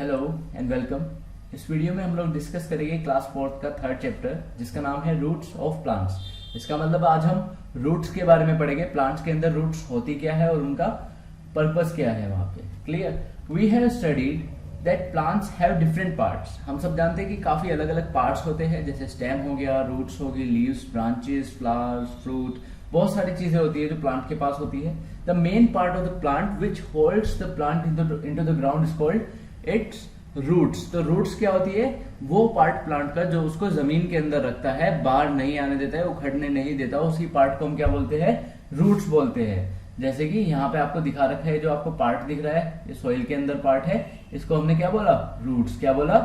Hello and welcome. इस video में हम लोग डिस्कस करेंगे क्लास फोर्थ का थर्ड चैप्टर जिसका नाम है रूट्स ऑफ प्लांट्स। इसका मतलब आज हम रूट्स के बारे में पढ़ेंगे, प्लांट्स के अंदर रूट्स होती क्या है और उनका पर्पस क्या है वहां पे। Clear? We have studied that plants have different parts. हम सब जानते हैं कि काफी अलग अलग पार्ट्स होते हैं, जैसे स्टेम हो गया, रूट्स होगी, लीव्स, ब्रांचेस, फ्लावर्स, फ्रूट, बहुत सारी चीजें होती है जो प्लांट के पास होती है। The main part of the plant which holds the plant into the ground is called its roots. तो रूट्स क्या होती है? वो पार्ट प्लांट का जो उसको जमीन के अंदर रखता है, बाहर नहीं आने देता है, उखड़ने नहीं देता, उसी पार्ट को हम क्या बोलते हैं? रूट्स बोलते हैं। जैसे कि यहाँ पे आपको दिखा रखा है, जो आपको पार्ट दिख रहा है, ये सॉइल के अंदर पार्ट है, इसको हमने क्या बोला? रूट्स। क्या बोला?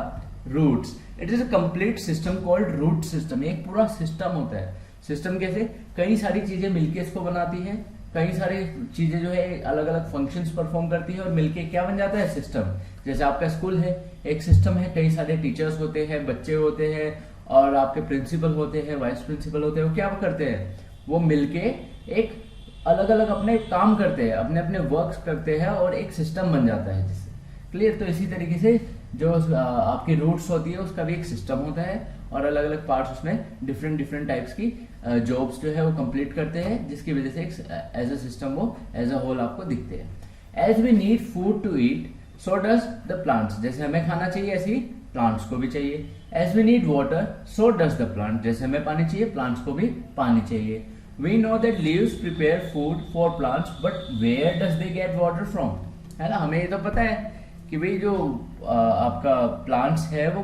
Roots. It is a complete system called root system. एक पूरा सिस्टम होता है। सिस्टम कैसे? कई सारी चीजें मिलके इसको बनाती है, कई सारी चीजें जो है अलग अलग फंक्शंस परफॉर्म करती है और मिलके क्या बन जाता है? सिस्टम। जैसे आपका स्कूल है, एक सिस्टम है, कई सारे टीचर्स होते हैं, बच्चे होते हैं और आपके प्रिंसिपल होते हैं, वाइस प्रिंसिपल होते हैं। वो क्या करते हैं? वो मिलके एक अलग अलग अपने काम करते हैं, अपने अपने वर्क्स करते हैं और एक सिस्टम बन जाता है जिससे। क्लियर? तो इसी तरीके से जो आपकी रूट्स होती है उसका भी एक सिस्टम होता है और अलग अलग पार्ट्स उसमें डिफरेंट डिफरेंट टाइप्स की जॉब्स जो है वो कंप्लीट करते हैं, जिसकी वजह से एक एज अ सिस्टम वो एज अ होल आपको दिखते हैं। As we need food to eat so does the plants. जैसे हमें खाना चाहिए ऐसे ही प्लांट्स को भी चाहिए। As we need water so does the plant. जैसे हमें पानी चाहिए, प्लांट्स को भी पानी चाहिए। We know that leaves prepare food for plants, but where does they get water from? है ना, हमें ये तो पता है कि भाई जो आपका प्लांट्स है वो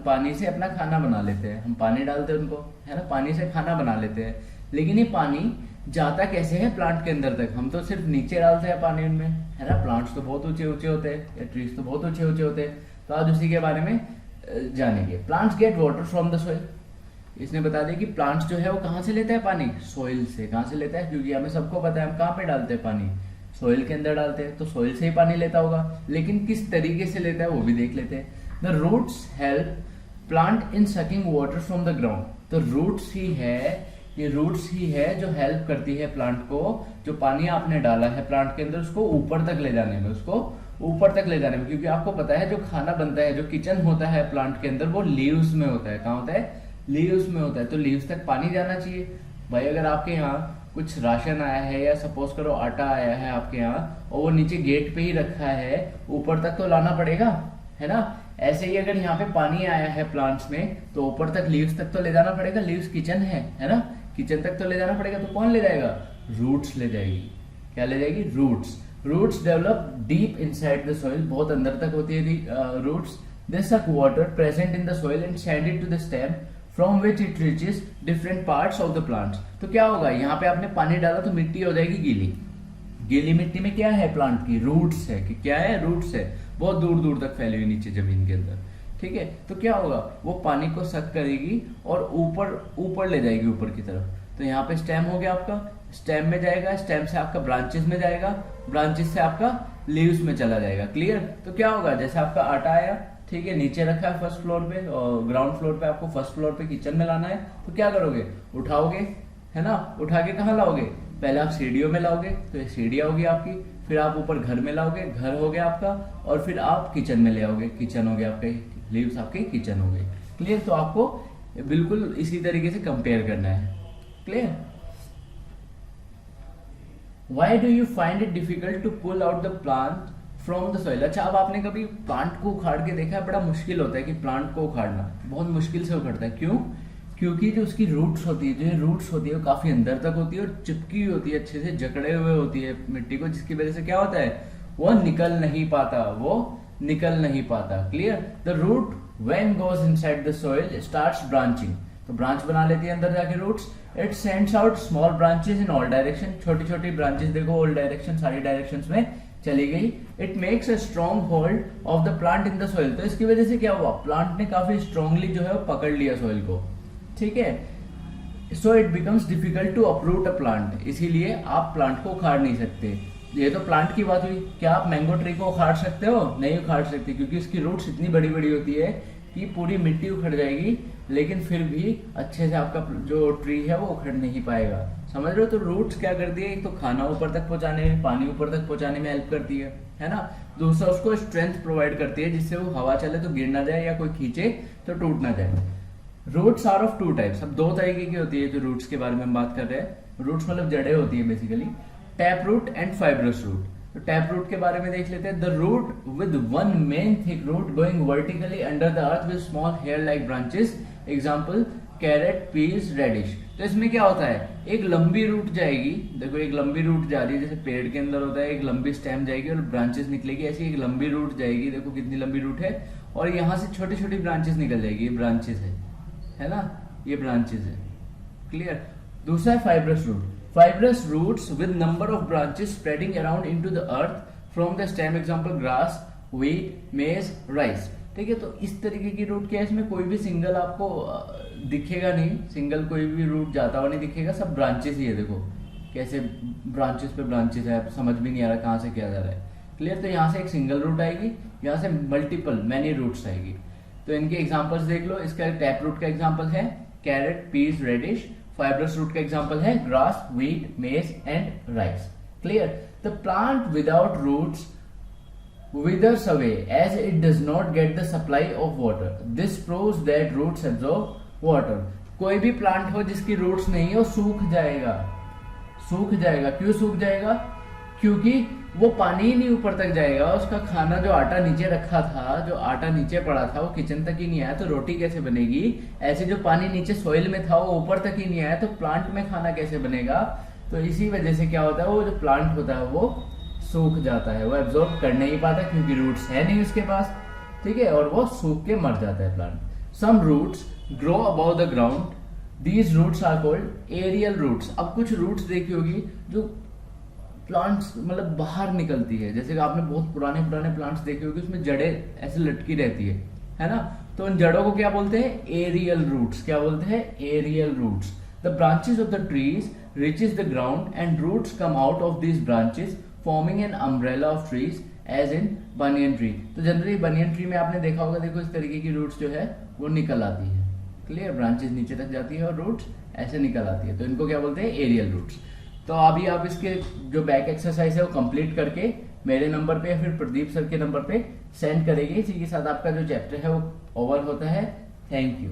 पानी से अपना खाना बना लेते हैं। हम पानी डालते हैं उनको, है ना, पानी से खाना बना लेते हैं। लेकिन ये पानी जाता कैसे है प्लांट के अंदर तक? हम तो सिर्फ नीचे डालते हैं पानी उनमें, है ना। प्लांट्स तो बहुत ऊंचे ऊंचे होते हैं, या ट्रीज तो बहुत ऊंचे ऊंचे होते हैं। तो आज उसी के बारे में जानेंगे। Plants gate water from the soil. इसने बता दिया कि प्लांट्स जो है वो कहाँ से लेता है पानी? सोइल से। कहाँ से लेता है? क्योंकि हमें सबको पता है हम कहाँ पे डालते हैं पानी, सोइल के अंदर डालते हैं, तो सोइल से ही पानी लेता होगा। लेकिन किस तरीके से लेता है वो भी देख लेते हैं। The roots help plant in sucking water from the ground. तो रूट्स ही है, ये रूट्स ही है जो हेल्प करती है प्लांट को, जो पानी आपने डाला है प्लांट के अंदर उसको ऊपर तक ले जाने में, उसको ऊपर तक ले जाने में। क्योंकि आपको पता है जो खाना बनता है, जो किचन होता है प्लांट के अंदर, वो लीव्स में होता है। कहाँ होता है? लीव्स में होता है। तो लीव्स तक पानी जाना चाहिए भाई। अगर आपके यहाँ कुछ राशन आया है या सपोज करो आटा आया है आपके यहाँ और वो नीचे गेट पे ही रखा है, ऊपर तक तो लाना पड़ेगा, है ना। ऐसे ही अगर यहाँ पे पानी आया है प्लांट्स में तो ऊपर तक, लीव्स तक तो ले जाना पड़ेगा। लीव्स किचन है ना, किचन तक तो ले जाना पड़ेगा। तो कौन ले जाएगा? रूट्स ले जाएगी। क्या ले जाएगी? Roots. Roots develop deep inside the soil. बहुत अंदर तक होती है roots. They suck water present in the soil and send it to the stem from which it reaches different parts of the plants. तो क्या होगा? यहाँ पे आपने पानी डाला तो मिट्टी हो जाएगी गीली। गीली मिट्टी में क्या है? प्लांट की रूट्स है। कि क्या है? रूट्स है, बहुत दूर दूर तक फैली हुई नीचे जमीन के अंदर। ठीक है, तो क्या होगा? वो पानी को सक करेगी और ऊपर ऊपर ले जाएगी, ऊपर की तरफ। तो यहाँ पे स्टेम हो गया आपका, स्टेम में जाएगा, स्टेम से आपका ब्रांचेस में जाएगा, ब्रांचेस से आपका लीव्स में चला जाएगा। क्लियर? तो क्या होगा? जैसे आपका आटा आया, ठीक है, नीचे रखा है फर्स्ट फ्लोर पे और ग्राउंड फ्लोर पे, आपको फर्स्ट फ्लोर पे किचन में लाना है, तो क्या करोगे? उठाओगे, है ना। उठा के कहाँ लाओगे? पहले आप सीढ़ियों में लाओगे, तो ये सीढ़ियाँ होगी आपकी। फिर आप ऊपर घर में लाओगे, घर हो गया आपका, और फिर आप किचन में ले आओगे, किचन हो गया आपके, लीव्स आपके किचन हो गए। क्लियर? तो आपको बिल्कुल इसी तरीके से कंपेयर करना है। Clear? Why do you find it difficult to pull out the plant from the soil? अच्छा, अब आपने कभी प्लांट को उखाड़ के देखा है? बड़ा मुश्किल होता है कि प्लांट को उखाड़ना, बहुत मुश्किल से उखड़ता है। क्यों? क्योंकि जो उसकी रूट्स होती है, जो रूट्स होती है वो काफी अंदर तक होती है और चिपकी हुई होती है, अच्छे से जकड़े हुए होती है मिट्टी को, जिसकी वजह से क्या होता है? वो निकल नहीं पाता, वो निकल नहीं पाता। Clear? The root when goes inside the soil starts branching. तो ब्रांच बना लेती है अंदर जाके roots. It sends out small branches in all direction. छोटी छोटी ब्रांचेस देखो, ऑल डायरेक्शन, सारी डायरेक्शंस में चली गई। It makes a strong hold of the plant in the soil. तो इसकी वजह से क्या हुआ? प्लांट ने काफी स्ट्रांगली जो है वो पकड़ लिया सॉइल को। ठीक है, so it becomes difficult to uproot a plant. इसीलिए आप प्लांट को उखाड़ नहीं सकते। ये तो प्लांट की बात हुई। क्या आप मैंगो ट्री को उखाड़ सकते हो? नहीं उखाड़ सकते, क्योंकि इसकी रूट्स इतनी बड़ी बड़ी होती है कि पूरी मिट्टी उखड़ जाएगी, लेकिन फिर भी अच्छे से आपका जो ट्री है वो उखड़ नहीं पाएगा। समझ रहे हो? तो रूट्स क्या करती है, एक तो खाना ऊपर तक पहुंचाने में, पानी ऊपर तक पहुंचाने में हेल्प करती है ना। दूसरा उसको स्ट्रेंथ प्रोवाइड करती है, जिससे वो हवा चले तो गिर ना जाए या कोई खींचे तो टूट ना जाए। Roots are of two types. अब दो तरीके की होती है जो रूट्स के बारे में हम बात कर रहे हैं। रूट्स मतलब जड़ें होती है basically, tap root and fibrous root. तो टैप रूट के बारे में देख लेते हैं। The root with one main thick root going vertically under the earth with small hair like branches, example carrot, peas, radish. तो इसमें क्या होता है, एक लंबी रूट जाएगी, देखो एक लंबी रूट जा रही है, जैसे पेड़ के अंदर होता है एक लंबी स्टेम जाएगी और ब्रांचेस निकलेगी, ऐसी एक लंबी रूट जाएगी, देखो कितनी लंबी रूट है, और यहाँ से छोटी छोटी ब्रांचेस निकल जाएगी, ये ब्रांचेस है ना, ये ब्रांचेस है। क्लियर? दूसरा है fibrous root. Fibrous roots with number of branches spreading around into the earth from the stem, example grass, wheat, maize, rice. ठीक है, तो इस तरीके की रूट क्या है, इसमें कोई भी सिंगल आपको दिखेगा नहीं, सिंगल कोई भी रूट जाता हुआ नहीं दिखेगा, सब ब्रांचेस ही है। देखो कैसे ब्रांचेस पे ब्रांचेस है, समझ भी नहीं आ रहा कहाँ से क्या जा रहा है। क्लियर? तो यहाँ से एक सिंगल रूट आएगी, यहाँ से मल्टीपल मैनी रूट्स आएगी। तो इनके एग्जांपल्स देख लो। इसका टैप रूट का एग्जांपल है carrot, peas, radish. Fibrous root का एग्जांपल है grass, wheat, maize and rice. Clear? The plant without roots withers away as it does not get the supply of water. This proves that roots absorb water. कोई भी plant हो जिसकी roots नहीं है वो सूख जाएगा, सूख जाएगा। क्यों सूख जाएगा? क्योंकि वो पानी ही नहीं ऊपर तक जाएगा, उसका खाना जो आटा नीचे रखा था, जो आटा नीचे पड़ा था वो किचन तक ही नहीं आया, तो रोटी कैसे बनेगी? ऐसे जो पानी नीचे सॉइल में था वो ऊपर तक ही नहीं आया, तो प्लांट में खाना कैसे बनेगा? तो इसी वजह से क्या होता है, वो जो प्लांट होता है वो सूख जाता है, वो एब्जॉर्ब कर नहीं पाता क्योंकि रूट्स है नहीं उसके पास। ठीक है, और वो सूख के मर जाता है plant. Some roots grow above the ground, these roots are called aerial roots. अब कुछ रूट्स देखी होगी जो प्लांट्स मतलब बाहर निकलती है, जैसे कि आपने बहुत पुराने पुराने प्लांट्स देखे होंगे, उसमें जड़ें ऐसे लटकी रहती है ना। तो उन जड़ों को क्या बोलते हैं? Aerial roots. क्या बोलते हैं? Aerial roots. The branches of the trees reaches the ground and roots come out of these branches forming an umbrella of trees as in banyan tree. तो जनरली बनियन ट्री में आपने देखा होगा, देखो इस तरीके की रूट्स जो है वो निकल आती है। क्लियर? ब्रांचेस नीचे तक जाती है और रूट्स ऐसे निकल आती है, तो इनको क्या बोलते हैं? Aerial roots. तो अभी आप इसके जो बैक एक्सरसाइज है वो कंप्लीट करके मेरे नंबर पे या फिर प्रदीप सर के नंबर पे सेंड करेंगे। इसी के साथ आपका जो चैप्टर है वो ओवर होता है। Thank you.